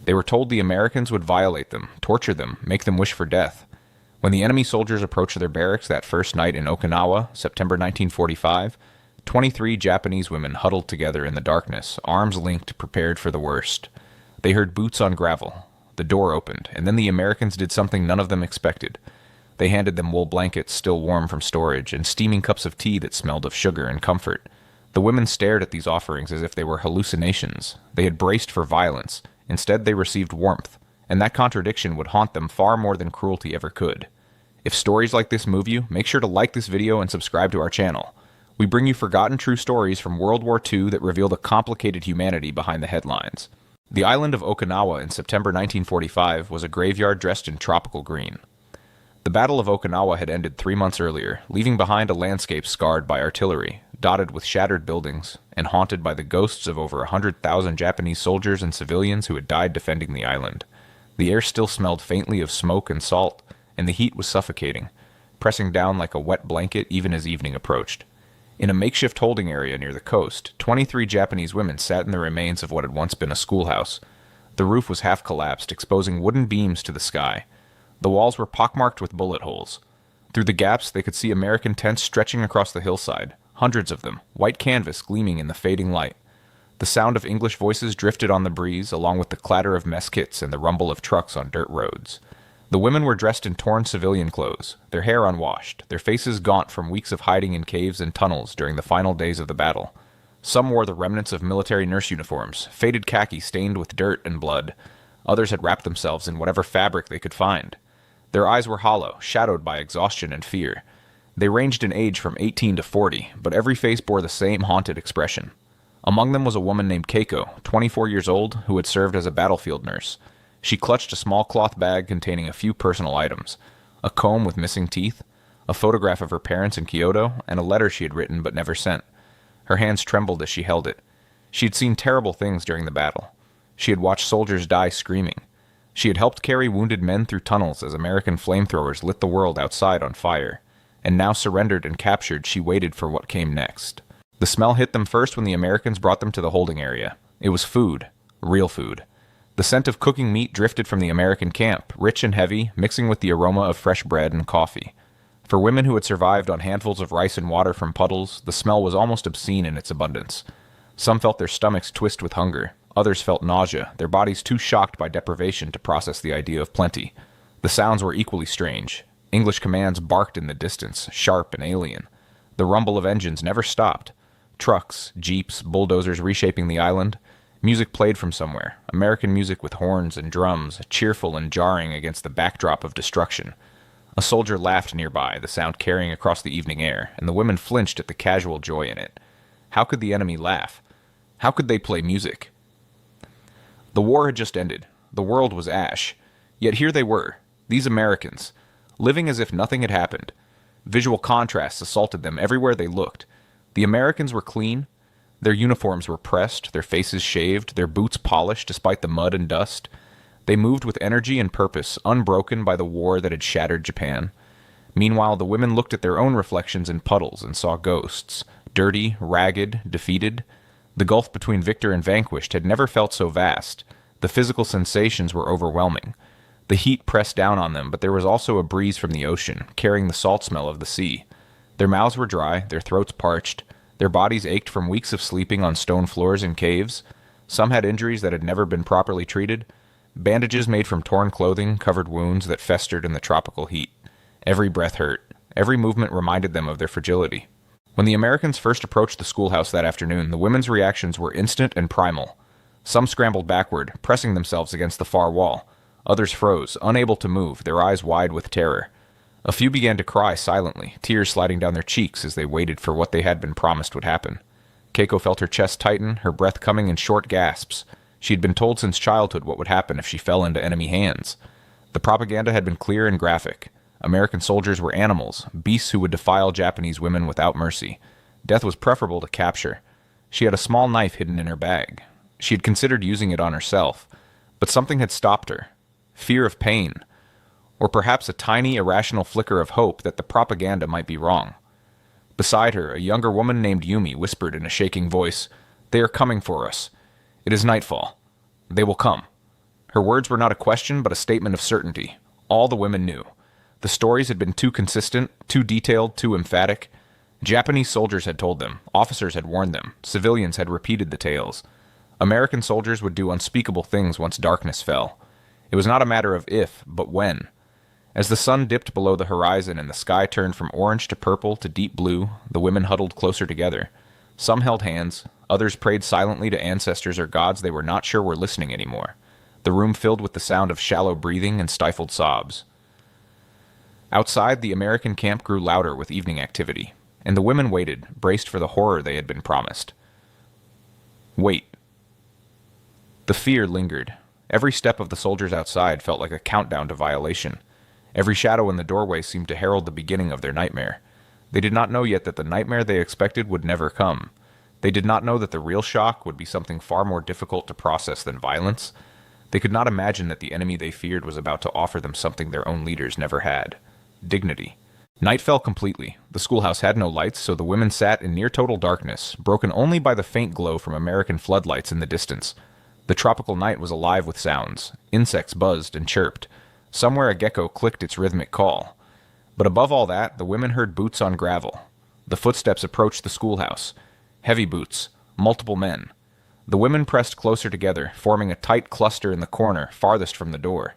They were told the Americans would violate them, torture them, make them wish for death. When the enemy soldiers approached their barracks that first night in Okinawa, September 1945, 23 Japanese women huddled together in the darkness, arms linked, prepared for the worst. They heard boots on gravel. The door opened, and then the Americans did something none of them expected. They handed them wool blankets still warm from storage, and steaming cups of tea that smelled of sugar and comfort. The women stared at these offerings as if they were hallucinations. They had braced for violence. Instead, they received warmth, and that contradiction would haunt them far more than cruelty ever could. If stories like this move you, make sure to like this video and subscribe to our channel. We bring you forgotten true stories from World War II that reveal the complicated humanity behind the headlines. The island of Okinawa in September 1945 was a graveyard dressed in tropical green. The Battle of Okinawa had ended 3 months earlier, leaving behind a landscape scarred by artillery, dotted with shattered buildings, and haunted by the ghosts of over 100,000 Japanese soldiers and civilians who had died defending the island. The air still smelled faintly of smoke and salt, and the heat was suffocating, pressing down like a wet blanket even as evening approached. In a makeshift holding area near the coast, 23 Japanese women sat in the remains of what had once been a schoolhouse. The roof was half collapsed, exposing wooden beams to the sky. The walls were pockmarked with bullet holes. Through the gaps, they could see American tents stretching across the hillside, hundreds of them, white canvas gleaming in the fading light. The sound of English voices drifted on the breeze, along with the clatter of mess kits and the rumble of trucks on dirt roads. The women were dressed in torn civilian clothes, their hair unwashed, their faces gaunt from weeks of hiding in caves and tunnels during the final days of the battle. Some wore the remnants of military nurse uniforms, faded khaki stained with dirt and blood. Others had wrapped themselves in whatever fabric they could find. Their eyes were hollow, shadowed by exhaustion and fear. They ranged in age from 18 to 40, but every face bore the same haunted expression. Among them was a woman named Keiko, 24 years old, who had served as a battlefield nurse. She clutched a small cloth bag containing a few personal items: a comb with missing teeth, a photograph of her parents in Kyoto, and a letter she had written but never sent. Her hands trembled as she held it. She had seen terrible things during the battle. She had watched soldiers die screaming. She had helped carry wounded men through tunnels as American flamethrowers lit the world outside on fire. And now surrendered and captured, she waited for what came next. The smell hit them first when the Americans brought them to the holding area. It was food. Real food. The scent of cooking meat drifted from the American camp, rich and heavy, mixing with the aroma of fresh bread and coffee. For women who had survived on handfuls of rice and water from puddles, the smell was almost obscene in its abundance. Some felt their stomachs twist with hunger. Others felt nausea, their bodies too shocked by deprivation to process the idea of plenty. The sounds were equally strange. English commands barked in the distance, sharp and alien. The rumble of engines never stopped. Trucks, jeeps, bulldozers reshaping the island. Music played from somewhere, American music with horns and drums, cheerful and jarring against the backdrop of destruction. A soldier laughed nearby, the sound carrying across the evening air, and the women flinched at the casual joy in it. How could the enemy laugh? How could they play music? The war had just ended. The world was ash. Yet here they were, these Americans, living as if nothing had happened. Visual contrasts assaulted them everywhere they looked. The Americans were clean. Their uniforms were pressed, their faces shaved, their boots polished despite the mud and dust. They moved with energy and purpose, unbroken by the war that had shattered Japan. Meanwhile, the women looked at their own reflections in puddles and saw ghosts, dirty, ragged, defeated. The gulf between victor and vanquished had never felt so vast. The physical sensations were overwhelming. The heat pressed down on them, but there was also a breeze from the ocean, carrying the salt smell of the sea. Their mouths were dry, their throats parched. Their bodies ached from weeks of sleeping on stone floors in caves. Some had injuries that had never been properly treated. Bandages made from torn clothing covered wounds that festered in the tropical heat. Every breath hurt. Every movement reminded them of their fragility. When the Americans first approached the schoolhouse that afternoon, the women's reactions were instant and primal. Some scrambled backward, pressing themselves against the far wall. Others froze, unable to move, their eyes wide with terror. A few began to cry silently, tears sliding down their cheeks as they waited for what they had been promised would happen. Keiko felt her chest tighten, her breath coming in short gasps. She had been told since childhood what would happen if she fell into enemy hands. The propaganda had been clear and graphic. American soldiers were animals, beasts who would defile Japanese women without mercy. Death was preferable to capture. She had a small knife hidden in her bag. She had considered using it on herself, but something had stopped her. Fear of pain. Or perhaps a tiny, irrational flicker of hope that the propaganda might be wrong. Beside her, a younger woman named Yumi whispered in a shaking voice, "They are coming for us. It is nightfall. They will come." Her words were not a question, but a statement of certainty. All the women knew. The stories had been too consistent, too detailed, too emphatic. Japanese soldiers had told them, officers had warned them, civilians had repeated the tales. American soldiers would do unspeakable things once darkness fell. It was not a matter of if, but when. As the sun dipped below the horizon and the sky turned from orange to purple to deep blue, the women huddled closer together. Some held hands, others prayed silently to ancestors or gods they were not sure were listening anymore. The room filled with the sound of shallow breathing and stifled sobs. Outside, the American camp grew louder with evening activity, and the women waited, braced for the horror they had been promised. Wait. The fear lingered. Every step of the soldiers outside felt like a countdown to violation. Every shadow in the doorway seemed to herald the beginning of their nightmare. They did not know yet that the nightmare they expected would never come. They did not know that the real shock would be something far more difficult to process than violence. They could not imagine that the enemy they feared was about to offer them something their own leaders never had. Dignity. Night fell completely. The schoolhouse had no lights, so the women sat in near total darkness, broken only by the faint glow from American floodlights in the distance. The tropical night was alive with sounds. Insects buzzed and chirped. Somewhere a gecko clicked its rhythmic call. But above all that, the women heard boots on gravel. The footsteps approached the schoolhouse. Heavy boots. Multiple men. The women pressed closer together, forming a tight cluster in the corner, farthest from the door.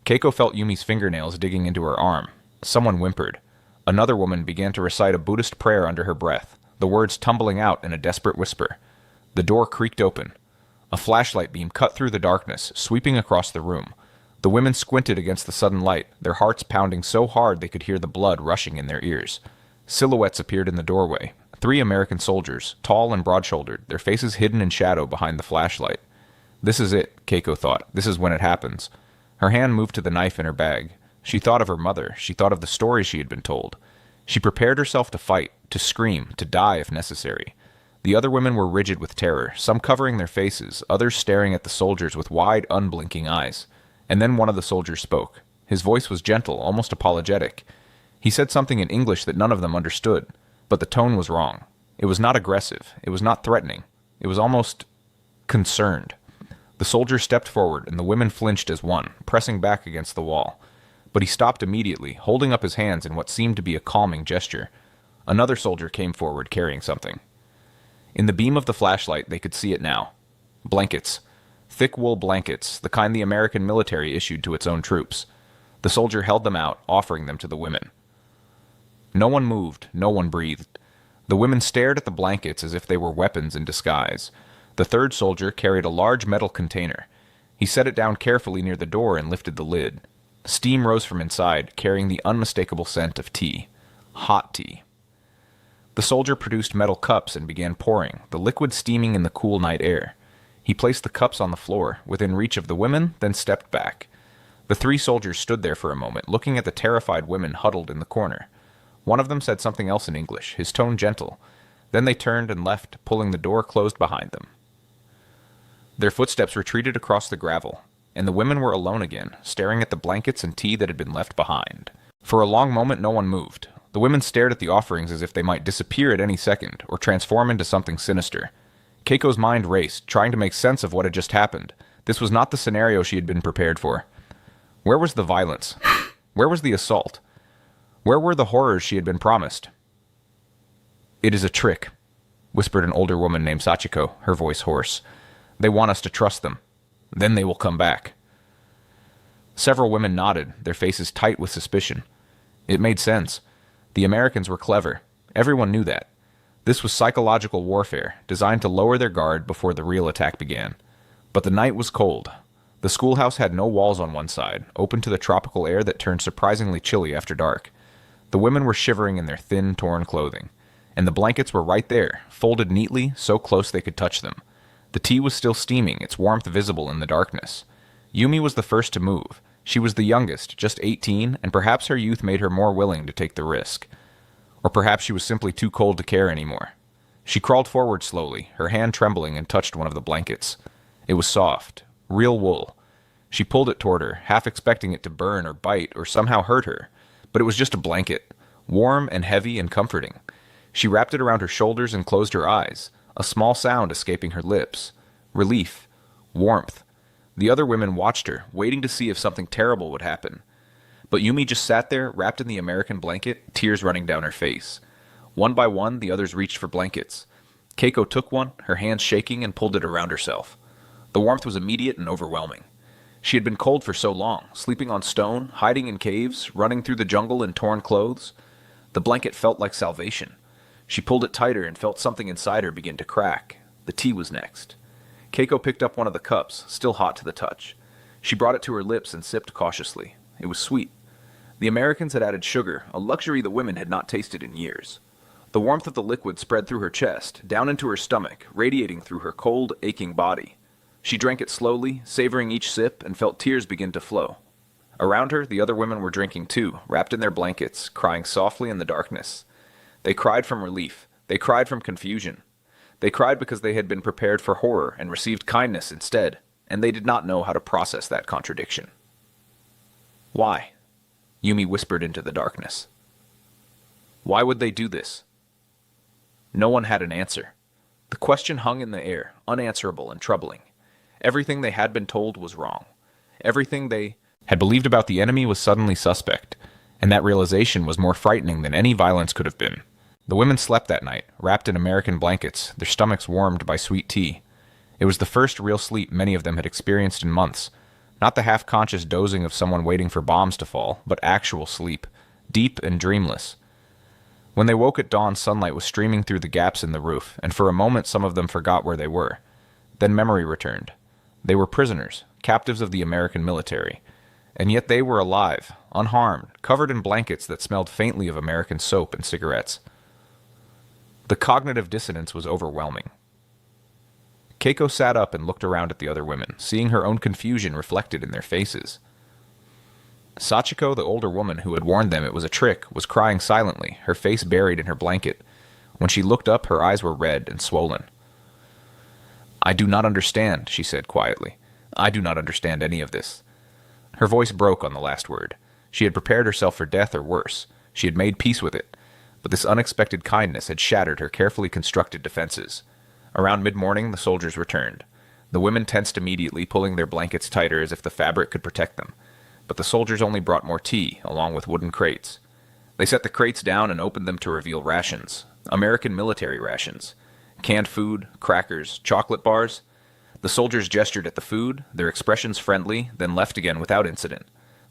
Keiko felt Yumi's fingernails digging into her arm. Someone whimpered. Another woman began to recite a Buddhist prayer under her breath, the words tumbling out in a desperate whisper. The door creaked open. A flashlight beam cut through the darkness, sweeping across the room. The women squinted against the sudden light, their hearts pounding so hard they could hear the blood rushing in their ears. Silhouettes appeared in the doorway. 3 American soldiers, tall and broad-shouldered, their faces hidden in shadow behind the flashlight. This is it, Keiko thought. This is when it happens. Her hand moved to the knife in her bag. She thought of her mother. She thought of the stories she had been told. She prepared herself to fight, to scream, to die if necessary. The other women were rigid with terror, some covering their faces, others staring at the soldiers with wide, unblinking eyes. And then one of the soldiers spoke. His voice was gentle, almost apologetic. He said something in English that none of them understood, but the tone was wrong. It was not aggressive. It was not threatening. It was almost concerned. The soldier stepped forward, and the women flinched as one, pressing back against the wall. But he stopped immediately, holding up his hands in what seemed to be a calming gesture. Another soldier came forward, carrying something. In the beam of the flashlight, they could see it now. Blankets. Thick wool blankets, the kind the American military issued to its own troops. The soldier held them out, offering them to the women. No one moved, no one breathed. The women stared at the blankets as if they were weapons in disguise. The third soldier carried a large metal container. He set it down carefully near the door and lifted the lid. Steam rose from inside, carrying the unmistakable scent of tea. Hot tea. The soldier produced metal cups and began pouring, the liquid steaming in the cool night air. He placed the cups on the floor, within reach of the women, then stepped back. The 3 soldiers stood there for a moment, looking at the terrified women huddled in the corner. One of them said something else in English, his tone gentle. Then they turned and left, pulling the door closed behind them. Their footsteps retreated across the gravel, and the women were alone again, staring at the blankets and tea that had been left behind. For a long moment no one moved. The women stared at the offerings as if they might disappear at any second, or transform into something sinister. Keiko's mind raced, trying to make sense of what had just happened. This was not the scenario she had been prepared for. Where was the violence? Where was the assault? Where were the horrors she had been promised? "It is a trick," whispered an older woman named Sachiko, her voice hoarse. "They want us to trust them. Then they will come back." Several women nodded, their faces tight with suspicion. It made sense. The Americans were clever. Everyone knew that. This was psychological warfare, designed to lower their guard before the real attack began. But the night was cold. The schoolhouse had no walls on one side, open to the tropical air that turned surprisingly chilly after dark. The women were shivering in their thin, torn clothing. And the blankets were right there, folded neatly, so close they could touch them. The tea was still steaming, its warmth visible in the darkness. Yumi was the first to move. She was the youngest, just 18, and perhaps her youth made her more willing to take the risk. Or perhaps she was simply too cold to care anymore. She crawled forward slowly, her hand trembling, and touched one of the blankets. It was soft, real wool. She pulled it toward her, half expecting it to burn or bite or somehow hurt her. But it was just a blanket, warm and heavy and comforting. She wrapped it around her shoulders and closed her eyes, a small sound escaping her lips. Relief. Warmth. The other women watched her, waiting to see if something terrible would happen. But Yumi just sat there, wrapped in the American blanket, tears running down her face. One by one, the others reached for blankets. Keiko took one, her hands shaking, and pulled it around herself. The warmth was immediate and overwhelming. She had been cold for so long, sleeping on stone, hiding in caves, running through the jungle in torn clothes. The blanket felt like salvation. She pulled it tighter and felt something inside her begin to crack. The tea was next. Keiko picked up one of the cups, still hot to the touch. She brought it to her lips and sipped cautiously. It was sweet. The Americans had added sugar, a luxury the women had not tasted in years. The warmth of the liquid spread through her chest, down into her stomach, radiating through her cold, aching body. She drank it slowly, savoring each sip, and felt tears begin to flow. Around her, the other women were drinking too, wrapped in their blankets, crying softly in the darkness. They cried from relief. They cried from confusion. They cried because they had been prepared for horror and received kindness instead, and they did not know how to process that contradiction. Why? Yumi whispered into the darkness. Why would they do this? No one had an answer. The question hung in the air, unanswerable and troubling. Everything they had been told was wrong. Everything they had believed about the enemy was suddenly suspect, and that realization was more frightening than any violence could have been. The women slept that night, wrapped in American blankets, their stomachs warmed by sweet tea. It was the first real sleep many of them had experienced in months. Not the half-conscious dozing of someone waiting for bombs to fall, but actual sleep, deep and dreamless. When they woke at dawn, sunlight was streaming through the gaps in the roof, and for a moment some of them forgot where they were. Then memory returned. They were prisoners, captives of the American military. And yet they were alive, unharmed, covered in blankets that smelled faintly of American soap and cigarettes. The cognitive dissonance was overwhelming. Keiko sat up and looked around at the other women, seeing her own confusion reflected in their faces. Sachiko, the older woman who had warned them it was a trick, was crying silently, her face buried in her blanket. When she looked up, her eyes were red and swollen. "I do not understand," she said quietly. "I do not understand any of this." Her voice broke on the last word. She had prepared herself for death or worse. She had made peace with it. But this unexpected kindness had shattered her carefully constructed defenses. Around mid-morning, the soldiers returned. The women tensed immediately, pulling their blankets tighter as if the fabric could protect them. But the soldiers only brought more tea, along with wooden crates. They set the crates down and opened them to reveal rations. American military rations. Canned food, crackers, chocolate bars. The soldiers gestured at the food, their expressions friendly, then left again without incident.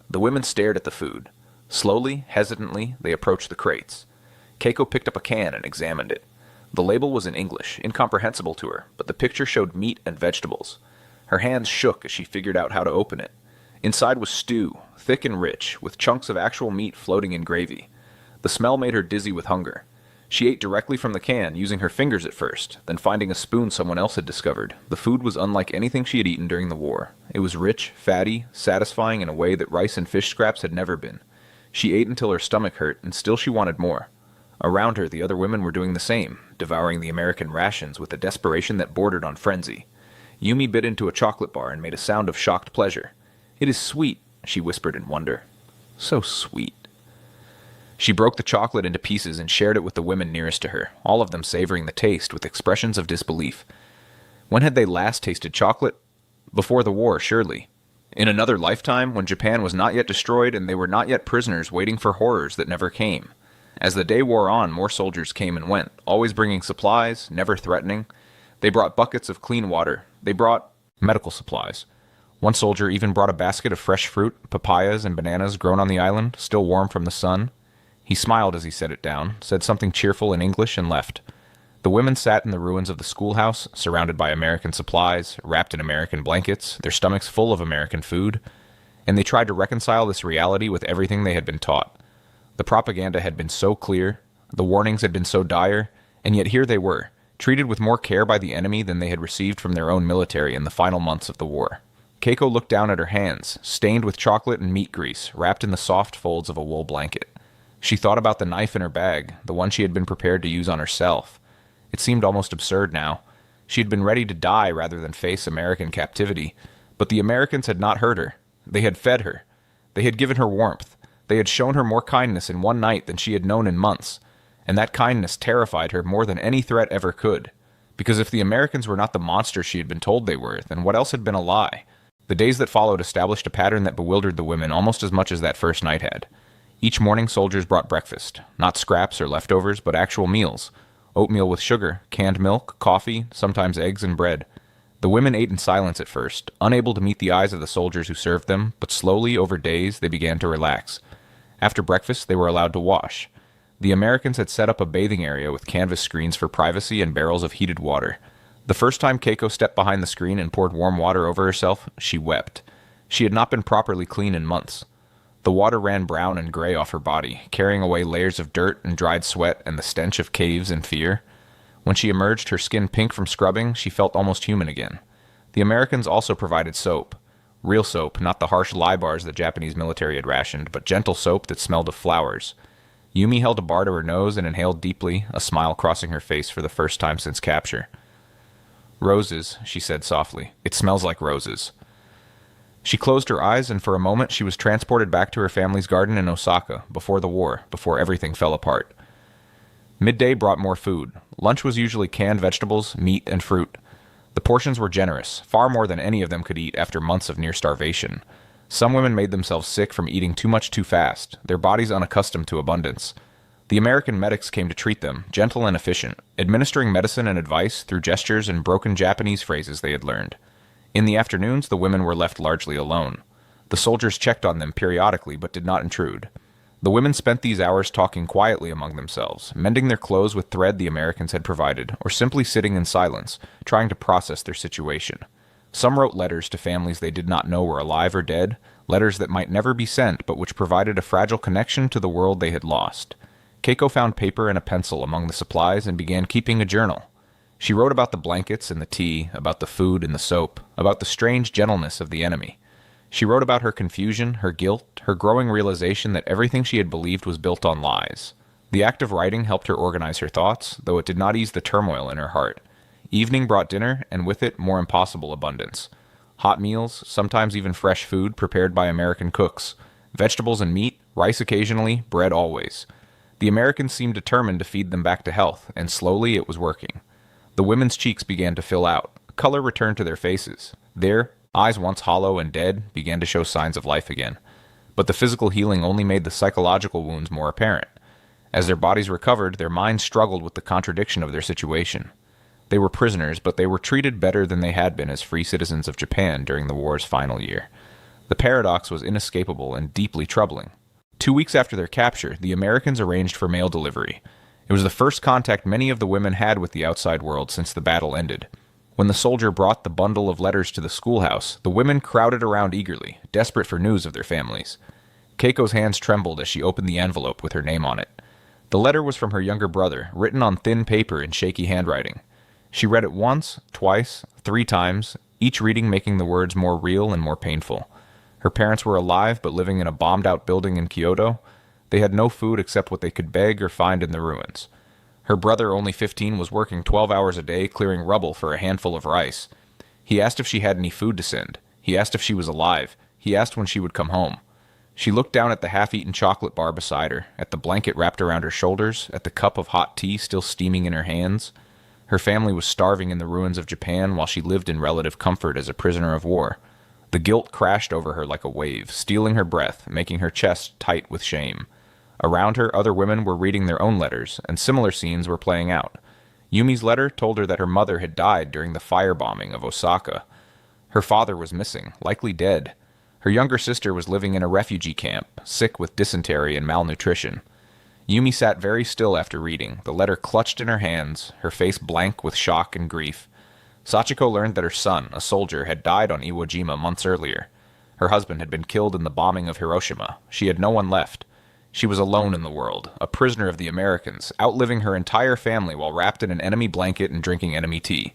The women stared at the food. Slowly, hesitantly, they approached the crates. Keiko picked up a can and examined it. The label was in English, incomprehensible to her, but the picture showed meat and vegetables. Her hands shook as she figured out how to open it. Inside was stew, thick and rich, with chunks of actual meat floating in gravy. The smell made her dizzy with hunger. She ate directly from the can, using her fingers at first, then finding a spoon someone else had discovered. The food was unlike anything she had eaten during the war. It was rich, fatty, satisfying in a way that rice and fish scraps had never been. She ate until her stomach hurt, and still she wanted more. Around her, the other women were doing the same, devouring the American rations with a desperation that bordered on frenzy. Yumi bit into a chocolate bar and made a sound of shocked pleasure. "It is sweet," she whispered in wonder. "So sweet." She broke the chocolate into pieces and shared it with the women nearest to her, all of them savoring the taste with expressions of disbelief. When had they last tasted chocolate? Before the war, surely. In another lifetime, when Japan was not yet destroyed and they were not yet prisoners waiting for horrors that never came. As the day wore on, more soldiers came and went, always bringing supplies, never threatening. They brought buckets of clean water. They brought medical supplies. One soldier even brought a basket of fresh fruit, papayas and bananas grown on the island, still warm from the sun. He smiled as he set it down, said something cheerful in English, and left. The women sat in the ruins of the schoolhouse, surrounded by American supplies, wrapped in American blankets, their stomachs full of American food, and they tried to reconcile this reality with everything they had been taught. The propaganda had been so clear, the warnings had been so dire, and yet here they were, treated with more care by the enemy than they had received from their own military in the final months of the war. Keiko looked down at her hands, stained with chocolate and meat grease, wrapped in the soft folds of a wool blanket. She thought about the knife in her bag, the one she had been prepared to use on herself. It seemed almost absurd now. She had been ready to die rather than face American captivity, but the Americans had not hurt her. They had fed her. They had given her warmth. They had shown her more kindness in one night than she had known in months, and that kindness terrified her more than any threat ever could. Because if the Americans were not the monsters she had been told they were, then what else had been a lie? The days that followed established a pattern that bewildered the women almost as much as that first night had. Each morning, soldiers brought breakfast. Not scraps or leftovers, but actual meals. Oatmeal with sugar, canned milk, coffee, sometimes eggs and bread. The women ate in silence at first, unable to meet the eyes of the soldiers who served them, but slowly, over days, they began to relax. After breakfast, they were allowed to wash. The Americans had set up a bathing area with canvas screens for privacy and barrels of heated water. The first time Keiko stepped behind the screen and poured warm water over herself, she wept. She had not been properly clean in months. The water ran brown and gray off her body, carrying away layers of dirt and dried sweat and the stench of caves and fear. When she emerged, her skin pink from scrubbing, she felt almost human again. The Americans also provided soap. Real soap, not the harsh lye bars the Japanese military had rationed, but gentle soap that smelled of flowers. Yumi held a bar to her nose and inhaled deeply, a smile crossing her face for the first time since capture. "Roses," she said softly. "It smells like roses." She closed her eyes, and for a moment she was transported back to her family's garden in Osaka, before the war, before everything fell apart. Midday brought more food. Lunch was usually canned vegetables, meat, and fruit. The portions were generous, far more than any of them could eat after months of near starvation. Some women made themselves sick from eating too much too fast, their bodies unaccustomed to abundance. The American medics came to treat them, gentle and efficient, administering medicine and advice through gestures and broken Japanese phrases they had learned. In the afternoons, the women were left largely alone. The soldiers checked on them periodically but did not intrude. The women spent these hours talking quietly among themselves, mending their clothes with thread the Americans had provided, or simply sitting in silence, trying to process their situation. Some wrote letters to families they did not know were alive or dead, letters that might never be sent but which provided a fragile connection to the world they had lost. Keiko found paper and a pencil among the supplies and began keeping a journal. She wrote about the blankets and the tea, about the food and the soap, about the strange gentleness of the enemy. She wrote about her confusion, her guilt, her growing realization that everything she had believed was built on lies. The act of writing helped her organize her thoughts, though it did not ease the turmoil in her heart. Evening brought dinner, and with it more impossible abundance. Hot meals, sometimes even fresh food prepared by American cooks. Vegetables and meat, rice occasionally, bread always. The Americans seemed determined to feed them back to health, and slowly it was working. The women's cheeks began to fill out. Color returned to their faces. Their eyes, once hollow and dead, began to show signs of life again. But the physical healing only made the psychological wounds more apparent. As their bodies recovered, their minds struggled with the contradiction of their situation. They were prisoners, but they were treated better than they had been as free citizens of Japan during the war's final year. The paradox was inescapable and deeply troubling. 2 weeks after their capture, the Americans arranged for mail delivery. It was the first contact many of the women had with the outside world since the battle ended. When the soldier brought the bundle of letters to the schoolhouse, the women crowded around eagerly, desperate for news of their families. Keiko's hands trembled as she opened the envelope with her name on it. The letter was from her younger brother, written on thin paper in shaky handwriting. She read it once, twice, 3 times, each reading making the words more real and more painful. Her parents were alive but living in a bombed-out building in Kyoto. They had no food except what they could beg or find in the ruins. Her brother, only 15, was working 12 hours a day clearing rubble for a handful of rice. He asked if she had any food to send. He asked if she was alive. He asked when she would come home. She looked down at the half-eaten chocolate bar beside her, at the blanket wrapped around her shoulders, at the cup of hot tea still steaming in her hands. Her family was starving in the ruins of Japan while she lived in relative comfort as a prisoner of war. The guilt crashed over her like a wave, stealing her breath, making her chest tight with shame. Around her, other women were reading their own letters, and similar scenes were playing out. Yumi's letter told her that her mother had died during the firebombing of Osaka. Her father was missing, likely dead. Her younger sister was living in a refugee camp, sick with dysentery and malnutrition. Yumi sat very still after reading, the letter clutched in her hands, her face blank with shock and grief. Sachiko learned that her son, a soldier, had died on Iwo Jima months earlier. Her husband had been killed in the bombing of Hiroshima. She had no one left. She was alone in the world, a prisoner of the Americans, outliving her entire family while wrapped in an enemy blanket and drinking enemy tea.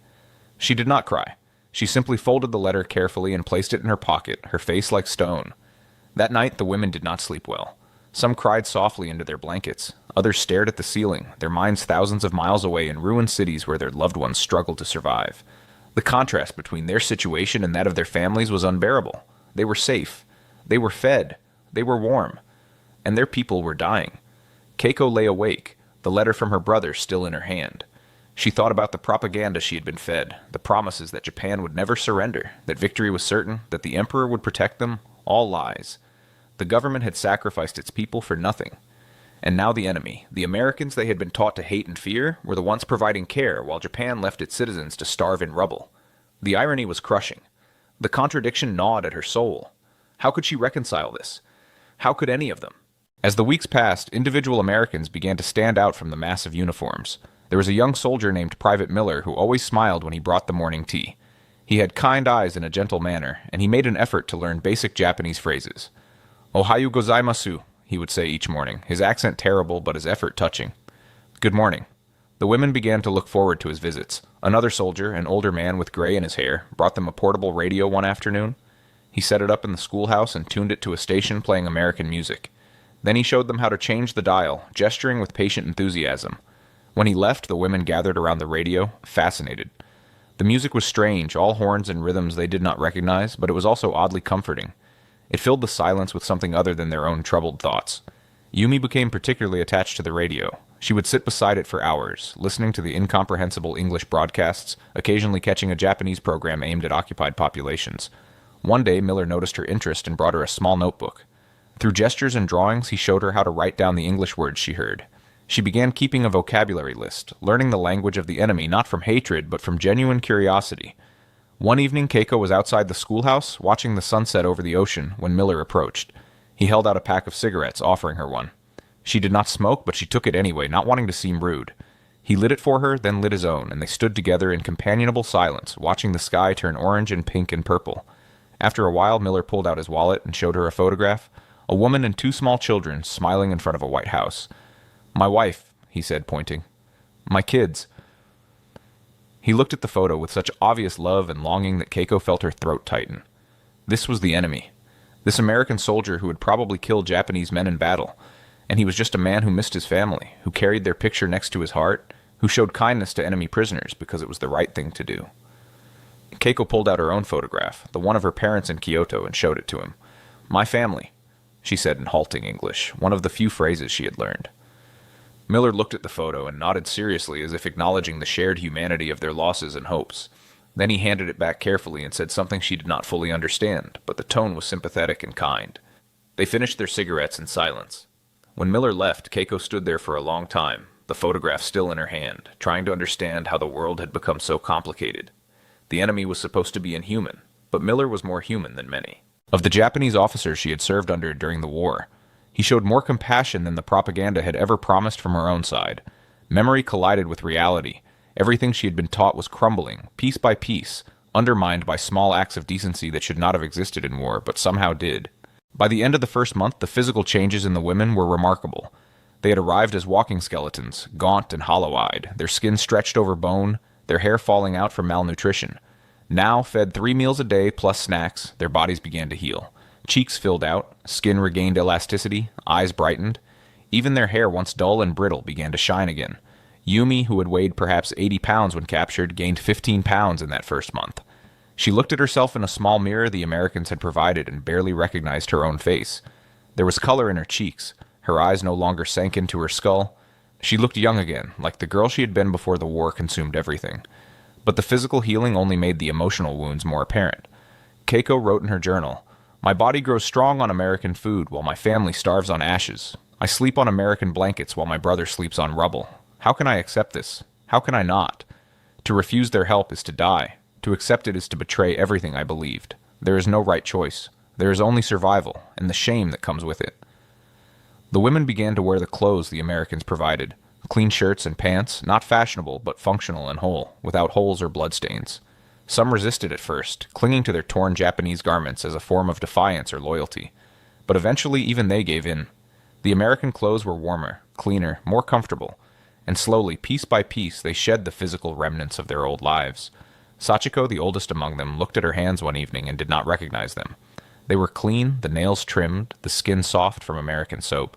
She did not cry. She simply folded the letter carefully and placed it in her pocket, her face like stone. That night, the women did not sleep well. Some cried softly into their blankets. Others stared at the ceiling, their minds thousands of miles away in ruined cities where their loved ones struggled to survive. The contrast between their situation and that of their families was unbearable. They were safe. They were fed. They were warm. And their people were dying. Keiko lay awake, the letter from her brother still in her hand. She thought about the propaganda she had been fed, the promises that Japan would never surrender, that victory was certain, that the emperor would protect them, all lies. The government had sacrificed its people for nothing. And now the enemy, the Americans they had been taught to hate and fear, were the ones providing care while Japan left its citizens to starve in rubble. The irony was crushing. The contradiction gnawed at her soul. How could she reconcile this? How could any of them? As the weeks passed, individual Americans began to stand out from the mass of uniforms. There was a young soldier named Private Miller who always smiled when he brought the morning tea. He had kind eyes and a gentle manner, and he made an effort to learn basic Japanese phrases. "Ohayo gozaimasu," he would say each morning, his accent terrible but his effort touching. "Good morning." The women began to look forward to his visits. Another soldier, an older man with gray in his hair, brought them a portable radio one afternoon. He set it up in the schoolhouse and tuned it to a station playing American music. Then he showed them how to change the dial, gesturing with patient enthusiasm. When he left, the women gathered around the radio, fascinated. The music was strange, all horns and rhythms they did not recognize, but it was also oddly comforting. It filled the silence with something other than their own troubled thoughts. Yumi became particularly attached to the radio. She would sit beside it for hours, listening to the incomprehensible English broadcasts, occasionally catching a Japanese program aimed at occupied populations. One day, Miller noticed her interest and brought her a small notebook. Through gestures and drawings, he showed her how to write down the English words she heard. She began keeping a vocabulary list, learning the language of the enemy not from hatred, but from genuine curiosity. One evening, Keiko was outside the schoolhouse, watching the sunset over the ocean, when Miller approached. He held out a pack of cigarettes, offering her one. She did not smoke, but she took it anyway, not wanting to seem rude. He lit it for her, then lit his own, and they stood together in companionable silence, watching the sky turn orange and pink and purple. After a while, Miller pulled out his wallet and showed her a photograph. A woman and two small children, smiling in front of a white house. "My wife," he said, pointing. "My kids." He looked at the photo with such obvious love and longing that Keiko felt her throat tighten. This was the enemy. This American soldier who had probably killed Japanese men in battle. And he was just a man who missed his family, who carried their picture next to his heart, who showed kindness to enemy prisoners because it was the right thing to do. Keiko pulled out her own photograph, the one of her parents in Kyoto, and showed it to him. "My family," she said in halting English, one of the few phrases she had learned. Miller looked at the photo and nodded seriously as if acknowledging the shared humanity of their losses and hopes. Then he handed it back carefully and said something she did not fully understand, but the tone was sympathetic and kind. They finished their cigarettes in silence. When Miller left, Keiko stood there for a long time, the photograph still in her hand, trying to understand how the world had become so complicated. The enemy was supposed to be inhuman, but Miller was more human than many. Of the Japanese officers she had served under during the war, he showed more compassion than the propaganda had ever promised from her own side. Memory collided with reality. Everything she had been taught was crumbling, piece by piece, undermined by small acts of decency that should not have existed in war, but somehow did. By the end of the first month, the physical changes in the women were remarkable. They had arrived as walking skeletons, gaunt and hollow-eyed, their skin stretched over bone, their hair falling out from malnutrition. Now, fed 3 meals a day plus snacks, their bodies began to heal. Cheeks filled out, skin regained elasticity, eyes brightened. Even their hair, once dull and brittle, began to shine again. Yumi, who had weighed perhaps 80 pounds when captured, gained 15 pounds in that first month. She looked at herself in a small mirror the Americans had provided and barely recognized her own face. There was color in her cheeks. Her eyes no longer sank into her skull. She looked young again, like the girl she had been before the war consumed everything. But the physical healing only made the emotional wounds more apparent. Keiko wrote in her journal, "My body grows strong on American food while my family starves on ashes. I sleep on American blankets while my brother sleeps on rubble. How can I accept this? How can I not? To refuse their help is to die. To accept it is to betray everything I believed. There is no right choice. There is only survival, and the shame that comes with it." The women began to wear the clothes the Americans provided. Clean shirts and pants, not fashionable, but functional and whole, without holes or bloodstains. Some resisted at first, clinging to their torn Japanese garments as a form of defiance or loyalty. But eventually even they gave in. The American clothes were warmer, cleaner, more comfortable, and slowly, piece by piece, they shed the physical remnants of their old lives. Sachiko, the oldest among them, looked at her hands one evening and did not recognize them. They were clean, the nails trimmed, the skin soft from American soap.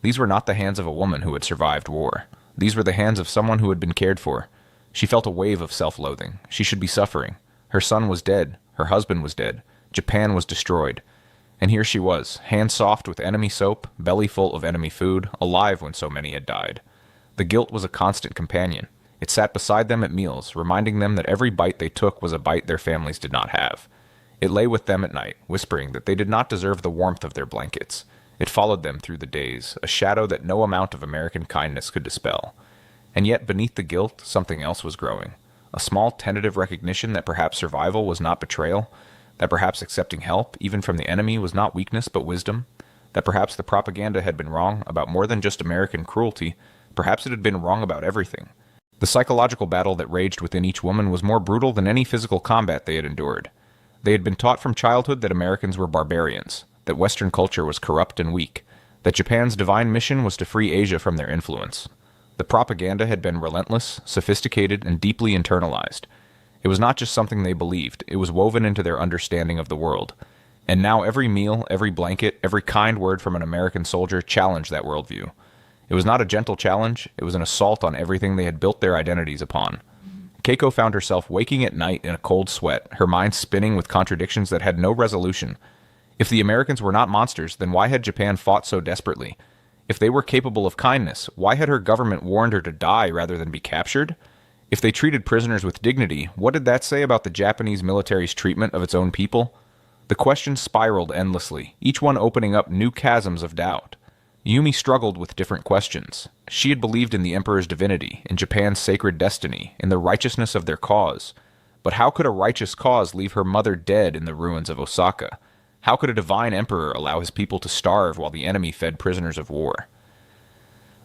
These were not the hands of a woman who had survived war. These were the hands of someone who had been cared for. She felt a wave of self-loathing. She should be suffering. Her son was dead. Her husband was dead. Japan was destroyed. And here she was, hands soft with enemy soap, belly full of enemy food, alive when so many had died. The guilt was a constant companion. It sat beside them at meals, reminding them that every bite they took was a bite their families did not have. It lay with them at night, whispering that they did not deserve the warmth of their blankets. It followed them through the days, a shadow that no amount of American kindness could dispel. And yet, beneath the guilt, something else was growing. A small, tentative recognition that perhaps survival was not betrayal, that perhaps accepting help, even from the enemy, was not weakness but wisdom, that perhaps the propaganda had been wrong about more than just American cruelty, perhaps it had been wrong about everything. The psychological battle that raged within each woman was more brutal than any physical combat they had endured. They had been taught from childhood that Americans were barbarians, that Western culture was corrupt and weak, that Japan's divine mission was to free Asia from their influence. The propaganda had been relentless, sophisticated, and deeply internalized. It was not just something they believed, it was woven into their understanding of the world. And now every meal, every blanket, every kind word from an American soldier challenged that worldview. It was not a gentle challenge, it was an assault on everything they had built their identities upon. Keiko found herself waking at night in a cold sweat, her mind spinning with contradictions that had no resolution. If the Americans were not monsters, then why had Japan fought so desperately? If they were capable of kindness, why had her government warned her to die rather than be captured? If they treated prisoners with dignity, what did that say about the Japanese military's treatment of its own people? The questions spiraled endlessly, each one opening up new chasms of doubt. Yumi struggled with different questions. She had believed in the Emperor's divinity, in Japan's sacred destiny, in the righteousness of their cause. But how could a righteous cause leave her mother dead in the ruins of Osaka? How could a divine emperor allow his people to starve while the enemy fed prisoners of war?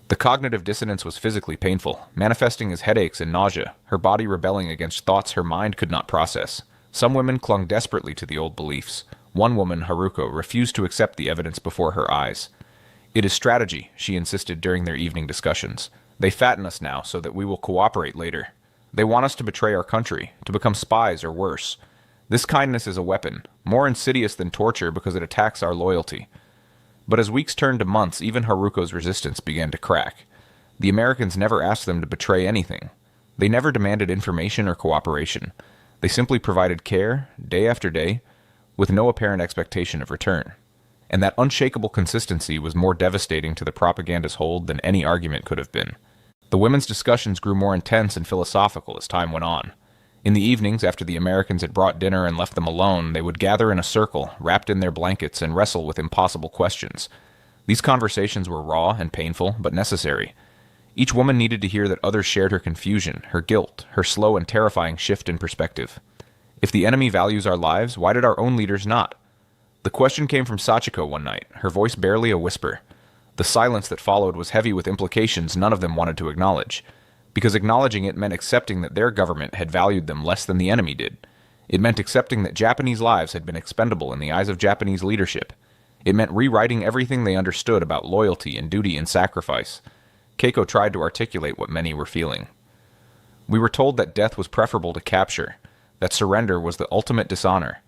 The cognitive dissonance was physically painful, manifesting as headaches and nausea, her body rebelling against thoughts her mind could not process. Some women clung desperately to the old beliefs. One woman, Haruko, refused to accept the evidence before her eyes. "It is strategy," she insisted during their evening discussions. "They fatten us now so that we will cooperate later. They want us to betray our country, to become spies or worse. This kindness is a weapon, more insidious than torture because it attacks our loyalty." But as weeks turned to months, even Haruko's resistance began to crack. The Americans never asked them to betray anything. They never demanded information or cooperation. They simply provided care, day after day, with no apparent expectation of return. And that unshakable consistency was more devastating to the propaganda's hold than any argument could have been. The women's discussions grew more intense and philosophical as time went on. In the evenings, after the Americans had brought dinner and left them alone, they would gather in a circle, wrapped in their blankets, and wrestle with impossible questions. These conversations were raw and painful, but necessary. Each woman needed to hear that others shared her confusion, her guilt, her slow and terrifying shift in perspective. If the enemy values our lives, why did our own leaders not? The question came from Sachiko one night, her voice barely a whisper. The silence that followed was heavy with implications none of them wanted to acknowledge, because acknowledging it meant accepting that their government had valued them less than the enemy did. It meant accepting that Japanese lives had been expendable in the eyes of Japanese leadership. It meant rewriting everything they understood about loyalty and duty and sacrifice. Keiko tried to articulate what many were feeling. "We were told that death was preferable to capture, that surrender was the ultimate dishonor.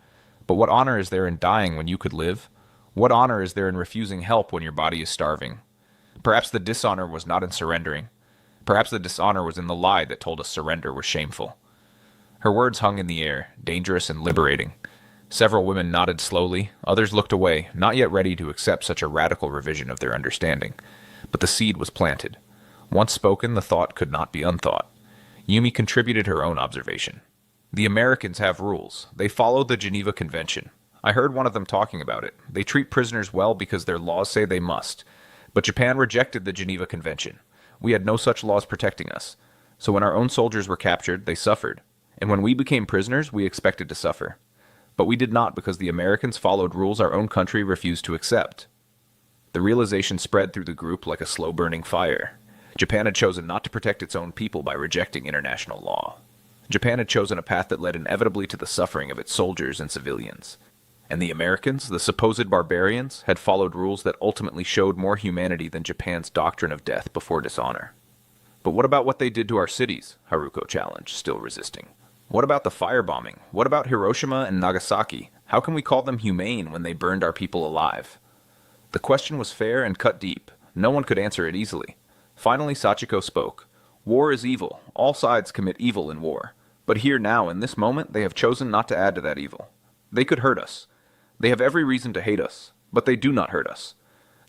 But what honor is there in dying when you could live? What honor is there in refusing help when your body is starving? Perhaps the dishonor was not in surrendering. Perhaps the dishonor was in the lie that told us surrender was shameful." Her words hung in the air, dangerous and liberating. Several women nodded slowly, others looked away, not yet ready to accept such a radical revision of their understanding. But the seed was planted. Once spoken, the thought could not be unthought. Yumi contributed her own observation. "The Americans have rules. They follow the Geneva Convention. I heard one of them talking about it. They treat prisoners well because their laws say they must. But Japan rejected the Geneva Convention. We had no such laws protecting us. So when our own soldiers were captured, they suffered. And when we became prisoners, we expected to suffer. But we did not because the Americans followed rules our own country refused to accept." The realization spread through the group like a slow-burning fire. Japan had chosen not to protect its own people by rejecting international law. Japan had chosen a path that led inevitably to the suffering of its soldiers and civilians. And the Americans, the supposed barbarians, had followed rules that ultimately showed more humanity than Japan's doctrine of death before dishonor. "But what about what they did to our cities?" Haruko challenged, still resisting. "What about the firebombing? What about Hiroshima and Nagasaki? How can we call them humane when they burned our people alive?" The question was fair and cut deep. No one could answer it easily. Finally, Sachiko spoke. "War is evil. All sides commit evil in war. But here now, in this moment, they have chosen not to add to that evil. They could hurt us. They have every reason to hate us, but they do not hurt us.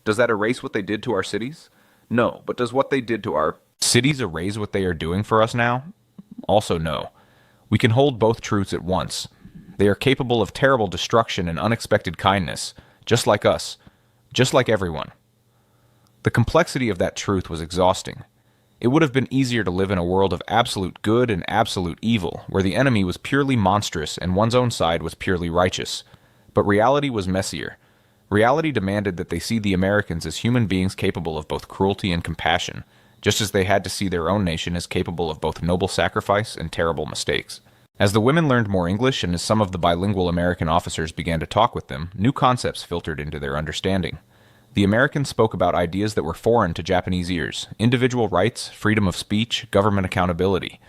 Does that erase what they did to our cities? No, but does what they did to our Cities erase what they are doing for us now? Also no. We can hold both truths at once. They are capable of terrible destruction and unexpected kindness, just like us, just like everyone. The complexity of that truth was exhausting. It would have been easier to live in a world of absolute good and absolute evil, where the enemy was purely monstrous and one's own side was purely righteous. But reality was messier. Reality demanded that they see the Americans as human beings capable of both cruelty and compassion, just as they had to see their own nation as capable of both noble sacrifice and terrible mistakes. As the women learned more English and as some of the bilingual American officers began to talk with them, new concepts filtered into their understanding. The Americans spoke about ideas that were foreign to Japanese ears: individual rights, freedom of speech, government accountability.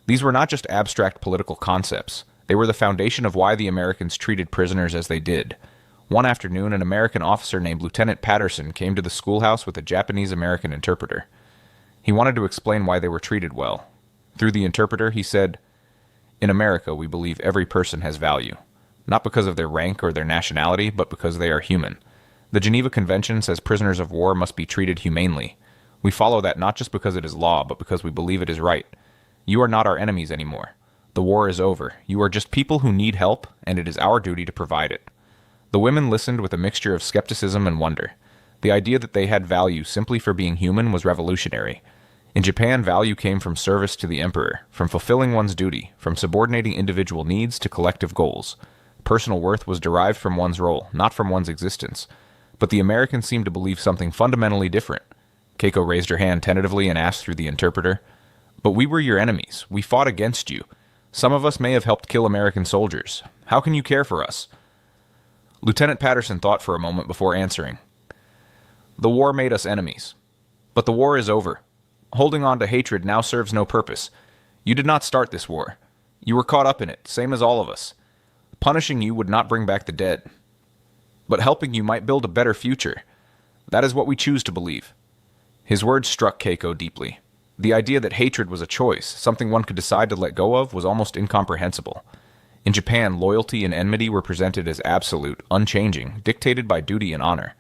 These were not just abstract political concepts. They were the foundation of why the Americans treated prisoners as they did. One afternoon, an American officer named Lieutenant Patterson came to the schoolhouse with a Japanese-American interpreter. He wanted to explain why they were treated well. Through the interpreter, he said, "In America, we believe every person has value, not because of their rank or their nationality, but because they are human. The Geneva Convention says prisoners of war must be treated humanely. We follow that not just because it is law, but because we believe it is right. You are not our enemies anymore. The war is over. You are just people who need help, and it is our duty to provide it." The women listened with a mixture of skepticism and wonder. The idea that they had value simply for being human was revolutionary. In Japan, value came from service to the emperor, from fulfilling one's duty, from subordinating individual needs to collective goals. Personal worth was derived from one's role, not from one's existence. But the Americans seemed to believe something fundamentally different. Keiko raised her hand tentatively and asked through the interpreter, "But we were your enemies. We fought against you. Some of us may have helped kill American soldiers. How can you care for us?" Lieutenant Patterson thought for a moment before answering. "The war made us enemies. But the war is over. Holding on to hatred now serves no purpose. You did not start this war. You were caught up in it, same as all of us. Punishing you would not bring back the dead. But helping you might build a better future. That is what we choose to believe." His words struck Keiko deeply. The idea that hatred was a choice, something one could decide to let go of, was almost incomprehensible. In Japan, loyalty and enmity were presented as absolute, unchanging, dictated by duty and honor.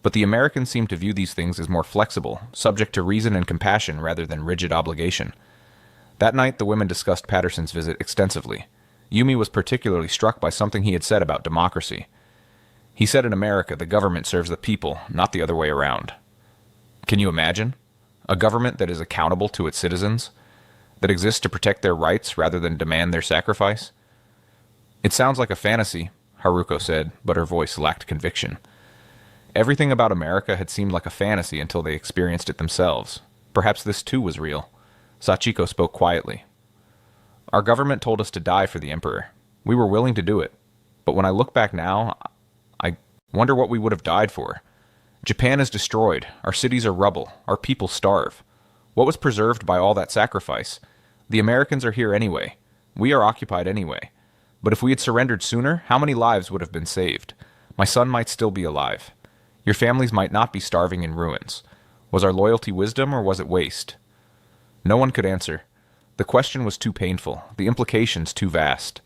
But the Americans seemed to view these things as more flexible, subject to reason and compassion rather than rigid obligation. That night, the women discussed Patterson's visit extensively. Yumi was particularly struck by something he had said about democracy. He said in America, the government serves the people, not the other way around. Can you imagine? A government that is accountable to its citizens? That exists to protect their rights rather than demand their sacrifice? "It sounds like a fantasy," Haruko said, but her voice lacked conviction. Everything about America had seemed like a fantasy until they experienced it themselves. Perhaps this too was real. Sachiko spoke quietly. "Our government told us to die for the emperor. We were willing to do it. But when I look back now, I wonder what we would have died for. Japan is destroyed. Our cities are rubble. Our people starve. What was preserved by all that sacrifice? The Americans are here anyway. We are occupied anyway. But if we had surrendered sooner, how many lives would have been saved? My son might still be alive. Your families might not be starving in ruins. Was our loyalty wisdom or was it waste?" No one could answer. The question was too painful, the implications too vast.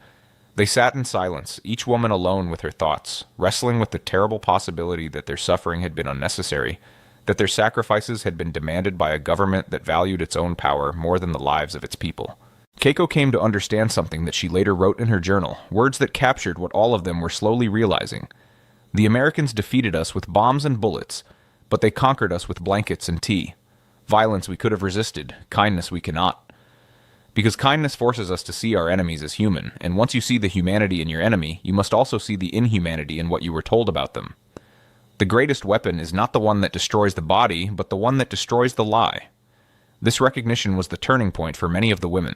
They sat in silence, each woman alone with her thoughts, wrestling with the terrible possibility that their suffering had been unnecessary, that their sacrifices had been demanded by a government that valued its own power more than the lives of its people. Keiko came to understand something that she later wrote in her journal, words that captured what all of them were slowly realizing. The Americans defeated us with bombs and bullets, but they conquered us with blankets and tea. Violence we could have resisted, kindness we cannot. Because kindness forces us to see our enemies as human, and once you see the humanity in your enemy, you must also see the inhumanity in what you were told about them. The greatest weapon is not the one that destroys the body, but the one that destroys the lie. This recognition was the turning point for many of the women.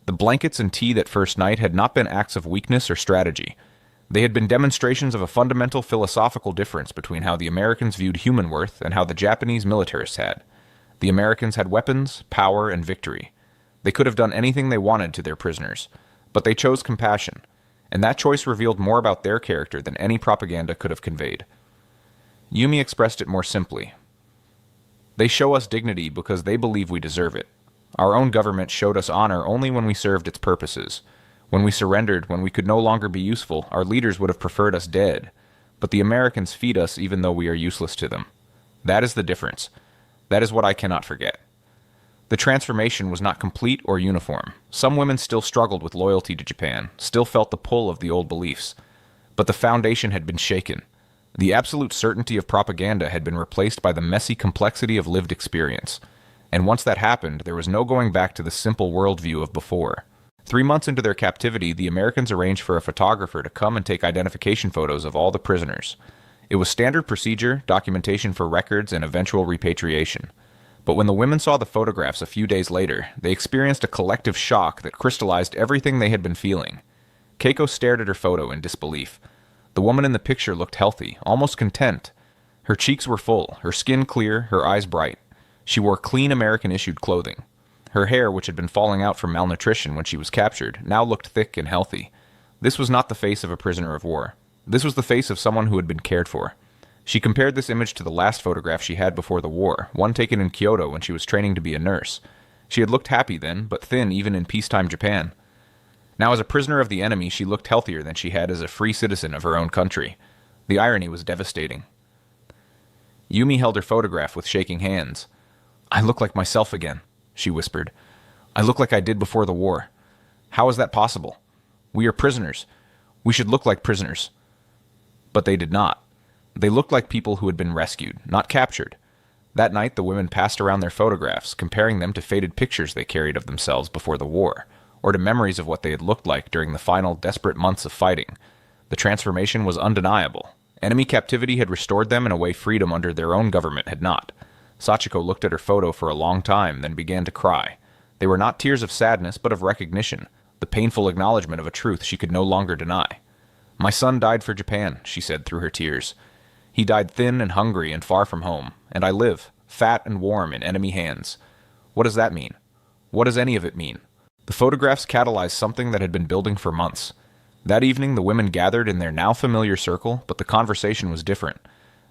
The blankets and tea that first night had not been acts of weakness or strategy. They had been demonstrations of a fundamental philosophical difference between how the Americans viewed human worth and how the Japanese militarists had. The Americans had weapons, power, and victory. They could have done anything they wanted to their prisoners, but they chose compassion, and that choice revealed more about their character than any propaganda could have conveyed. Yumi expressed it more simply. They show us dignity because they believe we deserve it. Our own government showed us honor only when we served its purposes. When we surrendered, when we could no longer be useful, our leaders would have preferred us dead. But the Americans feed us even though we are useless to them. That is the difference. That is what I cannot forget. The The transformation was not complete or uniform. Some women still struggled with loyalty to Japan, still felt the pull of the old beliefs. But the foundation had been shaken. The absolute certainty of propaganda had been replaced by the messy complexity of lived experience. And once that happened, there was no going back to the simple worldview of before. 3 months into their captivity, the Americans arranged for a photographer to come and take identification photos of all the prisoners. It was standard procedure, documentation for records, and eventual repatriation. But when the women saw the photographs a few days later, they experienced a collective shock that crystallized everything they had been feeling. Keiko stared at her photo in disbelief. The woman in the picture looked healthy, almost content. Her cheeks were full, her skin clear, her eyes bright. She wore clean American-issued clothing. Her hair, which had been falling out from malnutrition when she was captured, now looked thick and healthy. This was not the face of a prisoner of war. This was the face of someone who had been cared for. She compared this image to the last photograph she had before the war, one taken in Kyoto when she was training to be a nurse. She had looked happy then, but thin even in peacetime Japan. Now, as a prisoner of the enemy, she looked healthier than she had as a free citizen of her own country. The irony was devastating. Yumi held her photograph with shaking hands. "I look like myself again," she whispered. "I look like I did before the war. How is that possible? We are prisoners. We should look like prisoners." But they did not. They looked like people who had been rescued, not captured. That night, the women passed around their photographs, comparing them to faded pictures they carried of themselves before the war, or to memories of what they had looked like during the final desperate months of fighting. The transformation was undeniable. Enemy captivity had restored them in a way freedom under their own government had not. Sachiko looked at her photo for a long time, then began to cry. They were not tears of sadness, but of recognition, the painful acknowledgement of a truth she could no longer deny. "My son died for Japan," she said through her tears. "He died thin and hungry and far from home, and I live, fat and warm in enemy hands. What does that mean? What does any of it mean?" The photographs catalyzed something that had been building for months. That evening, the women gathered in their now familiar circle, but the conversation was different.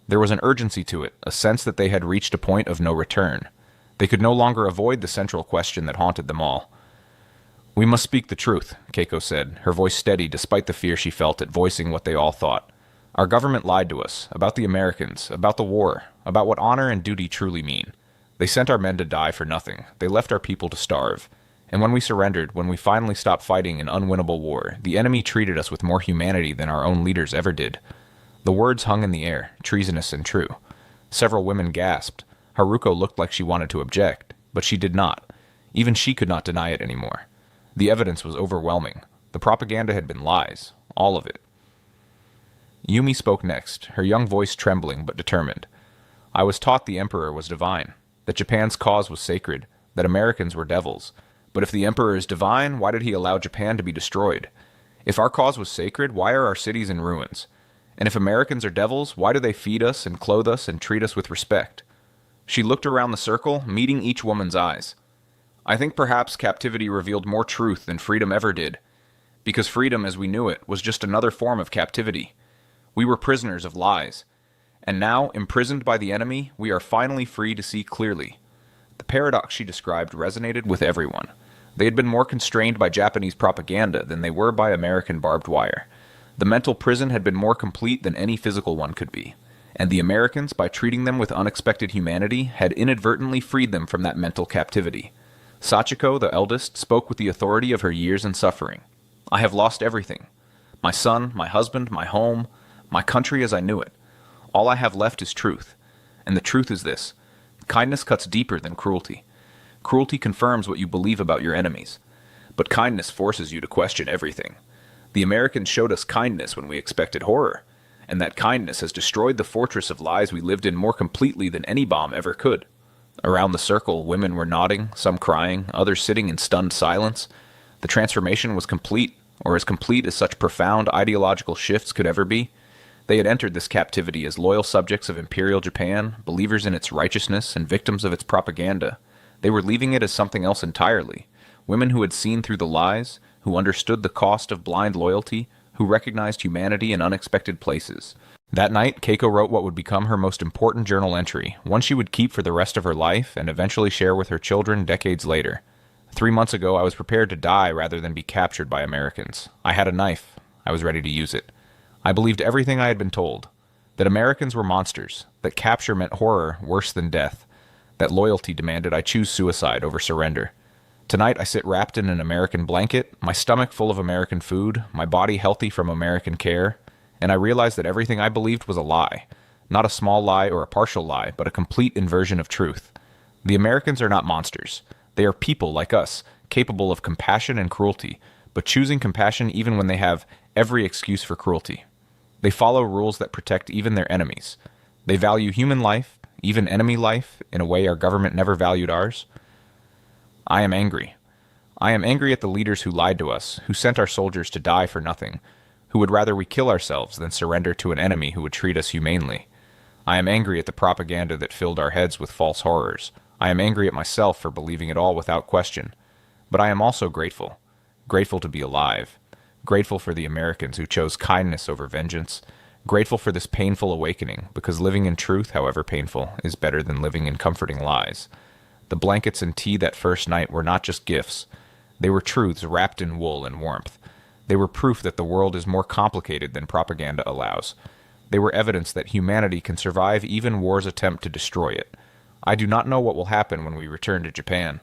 There was an urgency to it, a sense that they had reached a point of no return. They could no longer avoid the central question that haunted them all. "We must speak the truth," Keiko said, her voice steady despite the fear she felt at voicing what they all thought. "Our government lied to us, about the Americans, about the war, about what honor and duty truly mean. They sent our men to die for nothing. They left our people to starve. And when we surrendered, when we finally stopped fighting an unwinnable war, the enemy treated us with more humanity than our own leaders ever did." The words hung in the air, treasonous and true. Several women gasped. Haruko looked like she wanted to object, but she did not. Even she could not deny it anymore. The evidence was overwhelming. The propaganda had been lies, all of it. Yumi spoke next, her young voice trembling but determined. "I was taught the Emperor was divine, that Japan's cause was sacred, that Americans were devils. But if the Emperor is divine, why did he allow Japan to be destroyed? If our cause was sacred, why are our cities in ruins? And if Americans are devils, why do they feed us and clothe us and treat us with respect?" She looked around the circle, meeting each woman's eyes. "I think perhaps captivity revealed more truth than freedom ever did, because freedom as we knew it was just another form of captivity. We were prisoners of lies. And now, imprisoned by the enemy, we are finally free to see clearly." The paradox she described resonated with everyone. They had been more constrained by Japanese propaganda than they were by American barbed wire. The mental prison had been more complete than any physical one could be. And the Americans, by treating them with unexpected humanity, had inadvertently freed them from that mental captivity. Sachiko, the eldest, spoke with the authority of her years and suffering. "I have lost everything. My son, my husband, my home, my country as I knew it. All I have left is truth. And the truth is this. Kindness cuts deeper than cruelty. Cruelty confirms what you believe about your enemies. But kindness forces you to question everything. The Americans showed us kindness when we expected horror. And that kindness has destroyed the fortress of lies we lived in more completely than any bomb ever could." Around the circle, women were nodding, some crying, others sitting in stunned silence. The transformation was complete, or as complete as such profound ideological shifts could ever be. They had entered this captivity as loyal subjects of Imperial Japan, believers in its righteousness and victims of its propaganda. They were leaving it as something else entirely. Women who had seen through the lies, who understood the cost of blind loyalty, who recognized humanity in unexpected places. That night, Keiko wrote what would become her most important journal entry, one she would keep for the rest of her life and eventually share with her children decades later. 3 months ago, I was prepared to die rather than be captured by Americans. I had a knife. I was ready to use it. I believed everything I had been told. That Americans were monsters. That capture meant horror worse than death. that loyalty demanded I choose suicide over surrender. Tonight I sit wrapped in an American blanket, my stomach full of American food, my body healthy from American care, and I realize that everything I believed was a lie. Not a small lie or a partial lie, but a complete inversion of truth. The Americans are not monsters. They are people like us, capable of compassion and cruelty, but choosing compassion even when they have every excuse for cruelty. They follow rules that protect even their enemies. They value human life, even enemy life, in a way our government never valued ours. I am angry. I am angry at the leaders who lied to us, who sent our soldiers to die for nothing, who would rather we kill ourselves than surrender to an enemy who would treat us humanely. I am angry at the propaganda that filled our heads with false horrors. I am angry at myself for believing it all without question. But I am also grateful. Grateful to be alive. Grateful for the Americans who chose kindness over vengeance. Grateful for this painful awakening, because living in truth, however painful, is better than living in comforting lies. The blankets and tea that first night were not just gifts. They were truths wrapped in wool and warmth. They were proof that the world is more complicated than propaganda allows. They were evidence that humanity can survive even war's attempt to destroy it. I do not know what will happen when we return to Japan.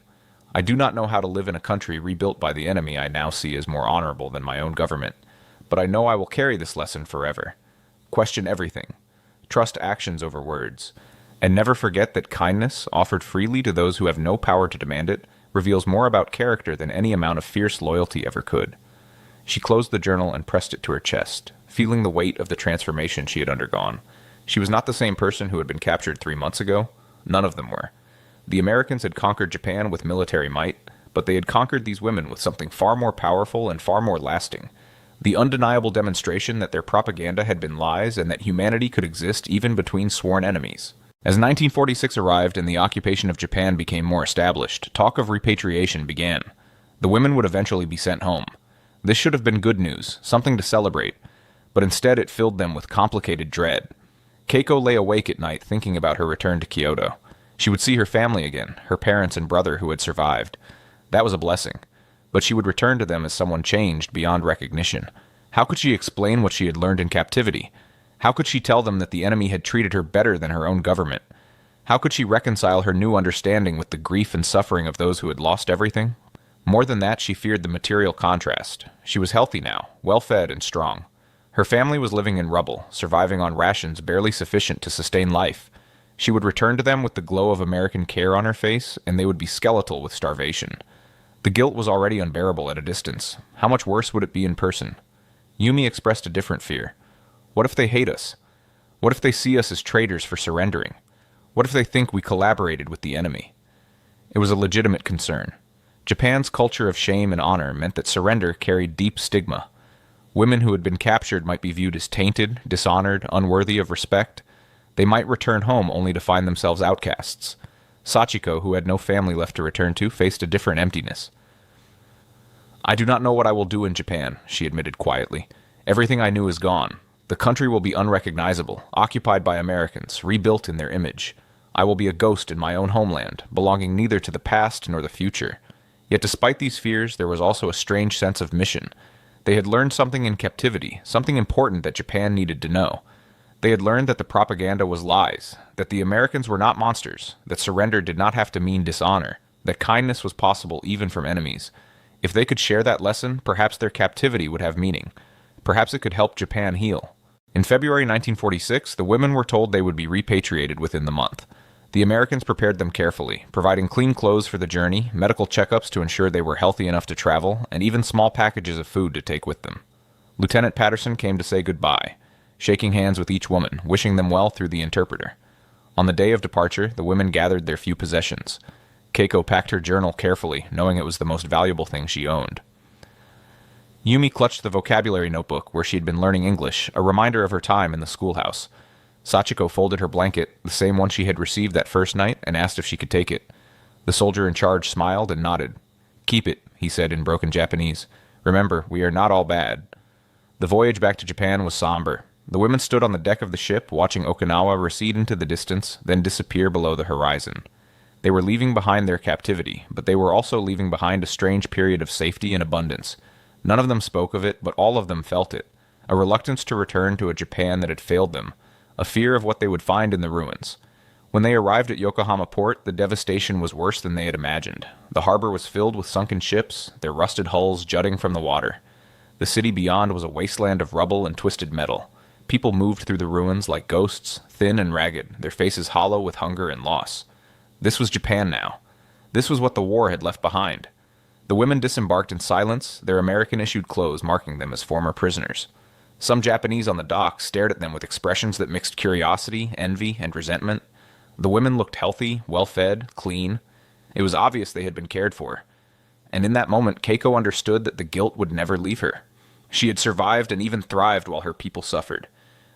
I do not know how to live in a country rebuilt by the enemy I now see as more honorable than my own government. But I know I will carry this lesson forever. Question everything. Trust actions over words. And never forget that kindness, offered freely to those who have no power to demand it, reveals more about character than any amount of fierce loyalty ever could. She closed the journal and pressed it to her chest, feeling the weight of the transformation she had undergone. She was not the same person who had been captured 3 months ago. None of them were. The Americans had conquered Japan with military might, but they had conquered these women with something far more powerful and far more lasting. The undeniable demonstration that their propaganda had been lies and that humanity could exist even between sworn enemies. As 1946 arrived and the occupation of Japan became more established, talk of repatriation began. The women would eventually be sent home. This should have been good news, something to celebrate, but instead it filled them with complicated dread. Keiko lay awake at night thinking about her return to Kyoto. She would see her family again, her parents and brother who had survived. That was a blessing, but she would return to them as someone changed beyond recognition. How could she explain what she had learned in captivity? How could she tell them that the enemy had treated her better than her own government? How could she reconcile her new understanding with the grief and suffering of those who had lost everything? More than that, she feared the material contrast. She was healthy now, well-fed and strong. Her family was living in rubble, surviving on rations barely sufficient to sustain life. She would return to them with the glow of American care on her face, and they would be skeletal with starvation. The guilt was already unbearable at a distance. How much worse would it be in person? Yumi expressed a different fear. What if they hate us? What if they see us as traitors for surrendering? What if they think we collaborated with the enemy? It was a legitimate concern. Japan's culture of shame and honor meant that surrender carried deep stigma. Women who had been captured might be viewed as tainted, dishonored, unworthy of respect. They might return home only to find themselves outcasts. Sachiko, who had no family left to return to, faced a different emptiness. I do not know what I will do in Japan, she admitted quietly. Everything I knew is gone. The country will be unrecognizable, occupied by Americans, rebuilt in their image. I will be a ghost in my own homeland, belonging neither to the past nor the future. Yet despite these fears, there was also a strange sense of mission. They had learned something in captivity, something important that Japan needed to know. They had learned that the propaganda was lies, that the Americans were not monsters, that surrender did not have to mean dishonor, that kindness was possible even from enemies. If they could share that lesson, perhaps their captivity would have meaning. Perhaps it could help Japan heal. In February 1946, the women were told they would be repatriated within the month. The Americans prepared them carefully, providing clean clothes for the journey, medical checkups to ensure they were healthy enough to travel, and even small packages of food to take with them. Lieutenant Patterson came to say goodbye, shaking hands with each woman, wishing them well through the interpreter. On the day of departure, the women gathered their few possessions. Keiko packed her journal carefully, knowing it was the most valuable thing she owned. Yumi clutched the vocabulary notebook where she had been learning English, a reminder of her time in the schoolhouse. Sachiko folded her blanket, the same one she had received that first night, and asked if she could take it. The soldier in charge smiled and nodded. "Keep it," he said in broken Japanese. "Remember, we are not all bad." The voyage back to Japan was somber. The women stood on the deck of the ship, watching Okinawa recede into the distance, then disappear below the horizon. They were leaving behind their captivity, but they were also leaving behind a strange period of safety and abundance. None of them spoke of it, but all of them felt it. A reluctance to return to a Japan that had failed them. A fear of what they would find in the ruins. When they arrived at Yokohama port, the devastation was worse than they had imagined. The harbor was filled with sunken ships, their rusted hulls jutting from the water. The city beyond was a wasteland of rubble and twisted metal. People moved through the ruins like ghosts, thin and ragged, their faces hollow with hunger and loss. This was Japan now. This was what the war had left behind. The women disembarked in silence, their American-issued clothes marking them as former prisoners. Some Japanese on the dock stared at them with expressions that mixed curiosity, envy, and resentment. The women looked healthy, well-fed, clean. It was obvious they had been cared for. And in that moment, Keiko understood that the guilt would never leave her. She had survived and even thrived while her people suffered.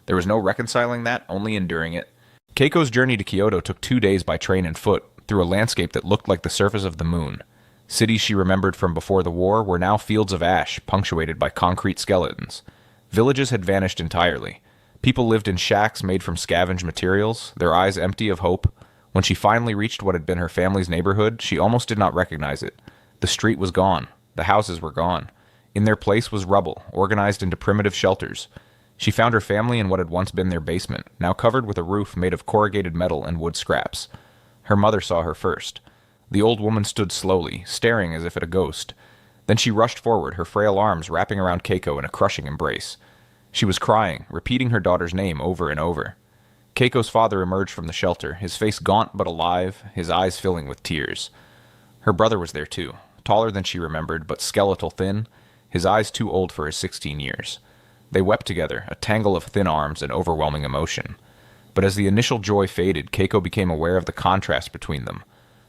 There was no reconciling that, only enduring it. Keiko's journey to Kyoto took 2 days by train and foot, through a landscape that looked like the surface of the moon. Cities she remembered from before the war were now fields of ash, punctuated by concrete skeletons. Villages had vanished entirely. People lived in shacks made from scavenged materials, their eyes empty of hope. When she finally reached what had been her family's neighborhood, she almost did not recognize it. The street was gone. The houses were gone. In their place was rubble, organized into primitive shelters. She found her family in what had once been their basement, now covered with a roof made of corrugated metal and wood scraps. Her mother saw her first. The old woman stood slowly, staring as if at a ghost. Then she rushed forward, her frail arms wrapping around Keiko in a crushing embrace. She was crying, repeating her daughter's name over and over. Keiko's father emerged from the shelter, his face gaunt but alive, his eyes filling with tears. Her brother was there too, taller than she remembered, but skeletal thin, his eyes too old for his 16 years. They wept together, a tangle of thin arms and overwhelming emotion. But as the initial joy faded, Keiko became aware of the contrast between them.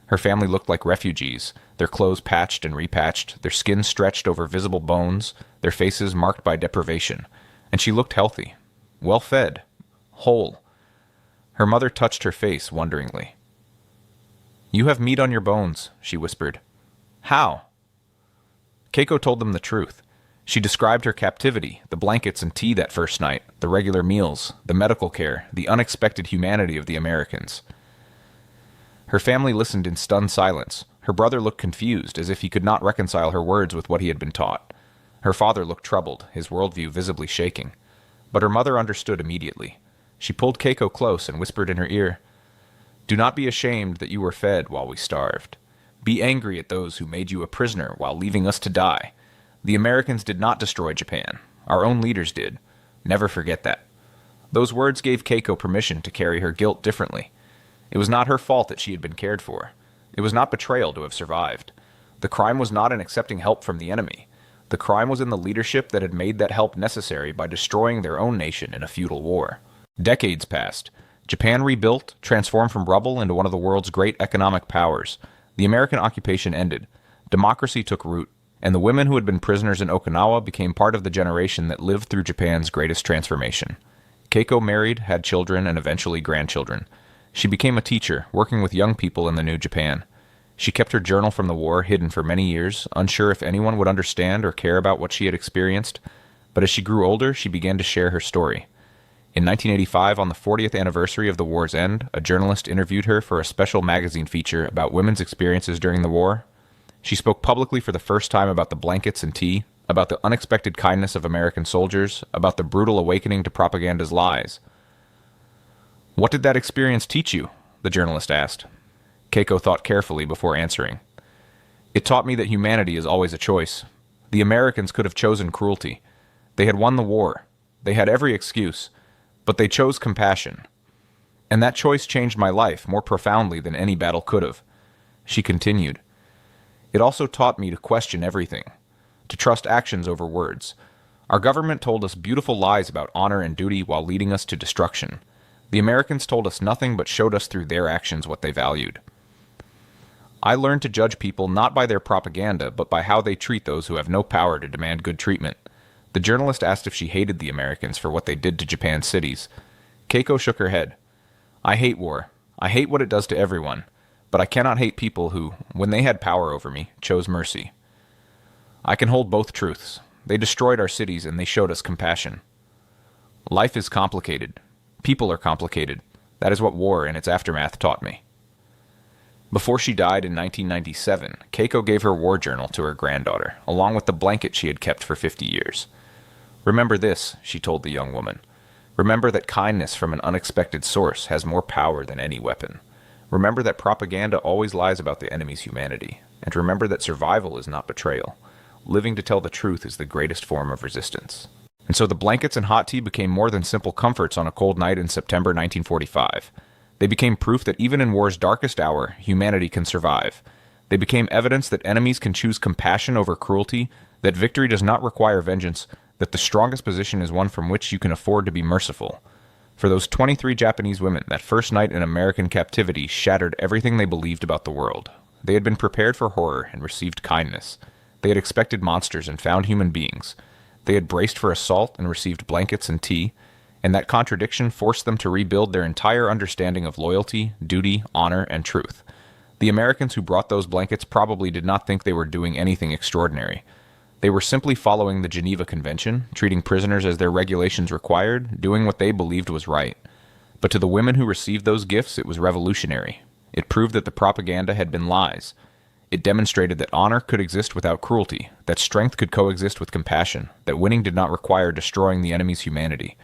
Her family looked like refugees, their clothes patched and repatched, their skin stretched over visible bones, their faces marked by deprivation. And she looked healthy, well-fed, whole. Her mother touched her face wonderingly. "You have meat on your bones," she whispered. "How?" Keiko told them the truth. She described her captivity, the blankets and tea that first night, the regular meals, the medical care, the unexpected humanity of the Americans. Her family listened in stunned silence. Her brother looked confused, as if he could not reconcile her words with what he had been taught. Her father looked troubled, his worldview visibly shaking. But her mother understood immediately. She pulled Keiko close and whispered in her ear, "Do not be ashamed that you were fed while we starved. Be angry at those who made you a prisoner while leaving us to die. The Americans did not destroy Japan. Our own leaders did. Never forget that." Those words gave Keiko permission to carry her guilt differently. It was not her fault that she had been cared for. It was not betrayal to have survived. The crime was not in accepting help from the enemy. The crime was in the leadership that had made that help necessary by destroying their own nation in a feudal war. Decades passed. Japan rebuilt, transformed from rubble into one of the world's great economic powers. The American occupation ended. Democracy took root, and the women who had been prisoners in Okinawa became part of the generation that lived through Japan's greatest transformation. Keiko married, had children, and eventually grandchildren. She became a teacher, working with young people in the new Japan. She kept her journal from the war hidden for many years, unsure if anyone would understand or care about what she had experienced. But as she grew older, she began to share her story. In 1985, on the 40th anniversary of the war's end, a journalist interviewed her for a special magazine feature about women's experiences during the war. She spoke publicly for the first time about the blankets and tea, about the unexpected kindness of American soldiers, about the brutal awakening to propaganda's lies. "What did that experience teach you?" the journalist asked. Keiko thought carefully before answering. "It taught me that humanity is always a choice. The Americans could have chosen cruelty. They had won the war. They had every excuse. But they chose compassion. And that choice changed my life more profoundly than any battle could have." She continued, "It also taught me to question everything, to trust actions over words. Our government told us beautiful lies about honor and duty while leading us to destruction. The Americans told us nothing but showed us through their actions what they valued. I learned to judge people not by their propaganda, but by how they treat those who have no power to demand good treatment." The journalist asked if she hated the Americans for what they did to Japan's cities. Keiko shook her head. "I hate war. I hate what it does to everyone. But I cannot hate people who, when they had power over me, chose mercy. I can hold both truths. They destroyed our cities and they showed us compassion. Life is complicated. People are complicated. That is what war and its aftermath taught me." Before she died in 1997, Keiko gave her war journal to her granddaughter, along with the blanket she had kept for 50 years. "Remember this," she told the young woman. Remember that kindness from an unexpected source has more power than any weapon. Remember that propaganda always lies about the enemy's humanity. And remember that survival is not betrayal. Living to tell the truth is the greatest form of resistance. And so the blankets and hot tea became more than simple comforts on a cold night in September 1945. They became proof that even in war's darkest hour, humanity can survive. They became evidence that enemies can choose compassion over cruelty, that victory does not require vengeance, that the strongest position is one from which you can afford to be merciful. For those 23 Japanese women, that first night in American captivity shattered everything they believed about the world. They had been prepared for horror and received kindness. They had expected monsters and found human beings. They had braced for assault and received blankets and tea, and that contradiction forced them to rebuild their entire understanding of loyalty, duty, honor, and truth. The Americans who brought those blankets probably did not think they were doing anything extraordinary. They were simply following the Geneva Convention, treating prisoners as their regulations required, doing what they believed was right. But to the women who received those gifts, it was revolutionary. It proved that the propaganda had been lies. It demonstrated that honor could exist without cruelty, that strength could coexist with compassion, that winning did not require destroying the enemy's humanity.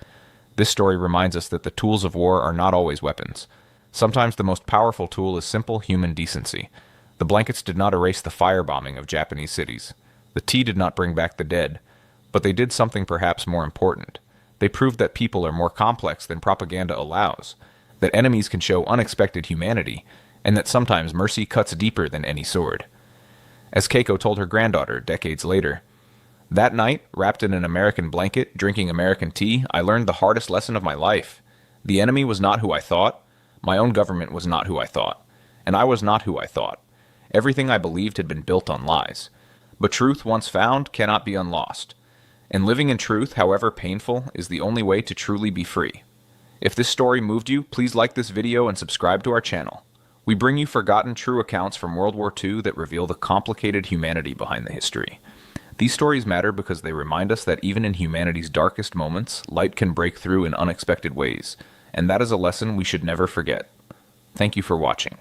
This story reminds us that the tools of war are not always weapons. Sometimes the most powerful tool is simple human decency. The blankets did not erase the firebombing of Japanese cities. The tea did not bring back the dead. But they did something perhaps more important. They proved that people are more complex than propaganda allows, that enemies can show unexpected humanity, and that sometimes mercy cuts deeper than any sword. As Keiko told her granddaughter decades later, "That night, wrapped in an American blanket, drinking American tea, I learned the hardest lesson of my life. The enemy was not who I thought. My own government was not who I thought. And I was not who I thought. Everything I believed had been built on lies. But truth once found cannot be unlost. And living in truth, however painful, is the only way to truly be free." If this story moved you, please like this video and subscribe to our channel. We bring you forgotten true accounts from World War II that reveal the complicated humanity behind the history. These stories matter because they remind us that even in humanity's darkest moments, light can break through in unexpected ways, and that is a lesson we should never forget. Thank you for watching.